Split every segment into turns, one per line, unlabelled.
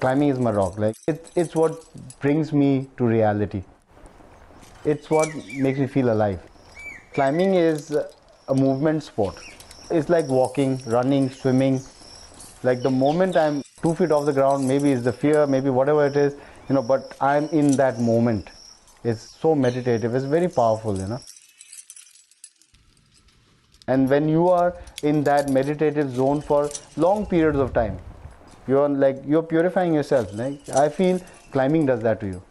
Climbing is my rock. Like it's what brings me to reality. It's what makes me feel alive. Climbing is a movement sport. It's like walking, running, swimming. Like the moment I'm 2 feet off the ground, maybe it's the fear, maybe whatever it is, but I'm in that moment. It's so meditative. It's very powerful. And when you are in that meditative zone for long periods of time, you're purifying yourself. Like I feel climbing does that to you,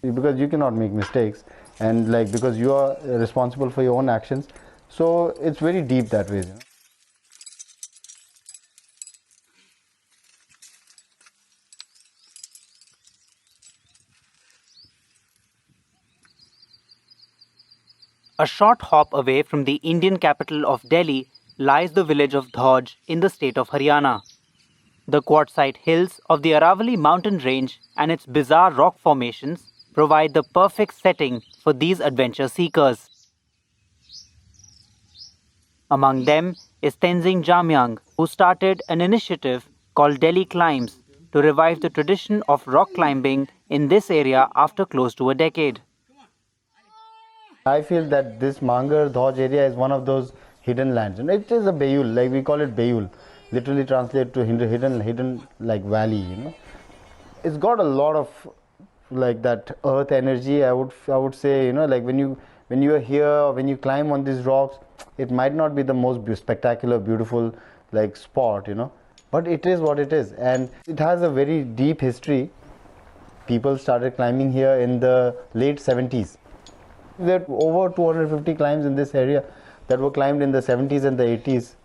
because you cannot make mistakes, and like because you are responsible for your own actions. So it's very deep that way.
A short hop away from the Indian capital of Delhi lies the village of Dhauj in the state of Haryana. The quartzite hills of the Aravalli mountain range and its bizarre rock formations provide the perfect setting for these adventure seekers. Among them is Tenzin Jamyang, who started an initiative called Delhi Climbs to revive the tradition of rock climbing in this area after close to a decade.
I feel that this Mangar Dhauj area is one of those hidden lands, and it is a Bayul, like we call it Bayul, literally translated to hidden like valley. It's got a lot of like that earth energy. I would say, like when you are here or when you climb on these rocks, it might not be the most spectacular, beautiful like spot, but it is what it is, and it has a very deep history. People started climbing here in the late 70s. There are over 250 climbs in this area that were climbed in the 70s and the 80s,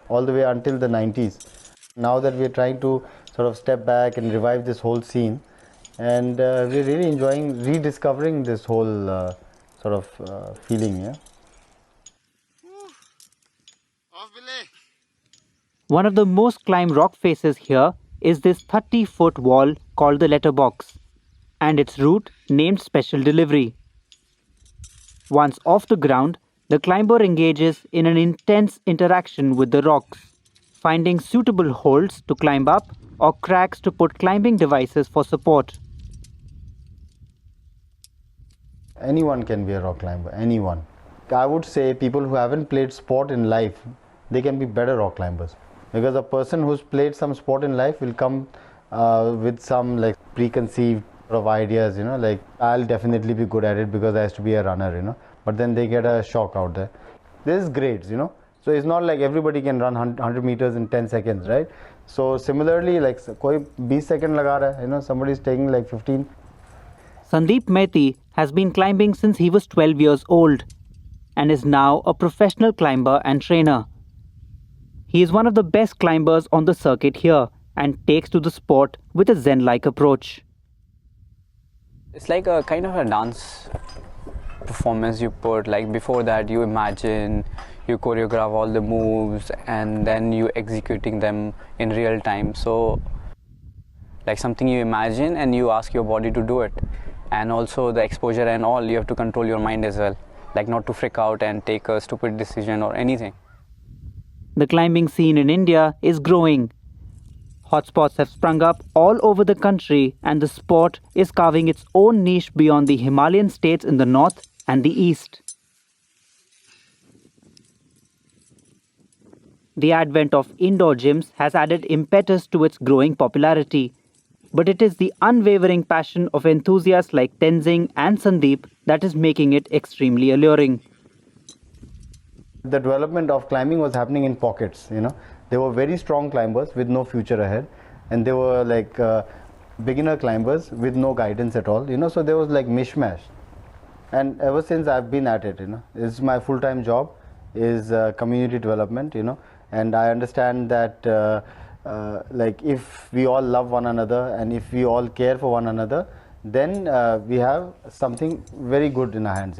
all the way until the 90s. Now that we're trying to sort of step back and revive this whole scene, and we're really enjoying rediscovering this whole sort of feeling. Yeah.
One of the most climbed rock faces here is this 30-foot wall called the letterbox, and its route named Special Delivery. Once off the ground, the climber engages in an intense interaction with the rocks, finding suitable holds to climb up or cracks to put climbing devices for support.
Anyone can be a rock climber, anyone. I would say people who haven't played sport in life, they can be better rock climbers, because a person who's played some sport in life will come with some like preconceived sort of ideas, like I'll definitely be good at it because I used to be a runner, but then they get a shock out there. This is grades. So it's not like everybody can run 100 meters in 10 seconds, right? So similarly, like koi 20 second laga raha hai, somebody's taking like 15.
Sandeep Mehti has been climbing since he was 12 years old and is now a professional climber and trainer. He is one of the best climbers on the circuit here and takes to the sport with a zen-like approach.
It's like a kind of a dance performance you put. Like before that, you imagine, you choreograph all the moves, and then you executing them in real time. So, like something you imagine, and you ask your body to do it, and also the exposure and all. You have to control your mind as well, like not to freak out and take a stupid decision or anything.
The climbing scene in India is growing. Hotspots have sprung up all over the country, and the sport is carving its own niche beyond the Himalayan states in the north and the east. The advent of indoor gyms has added impetus to its growing popularity, but it is the unwavering passion of enthusiasts like Tenzin and Sandeep that is making it extremely alluring.
The development of climbing was happening in pockets. They were very strong climbers with no future ahead, and they were like beginner climbers with no guidance at all. So there was like mishmash, and ever since I've been at it. It's my full-time job is community development. And I understand that like if we all love one another and if we all care for one another, then we have something very good in our hands.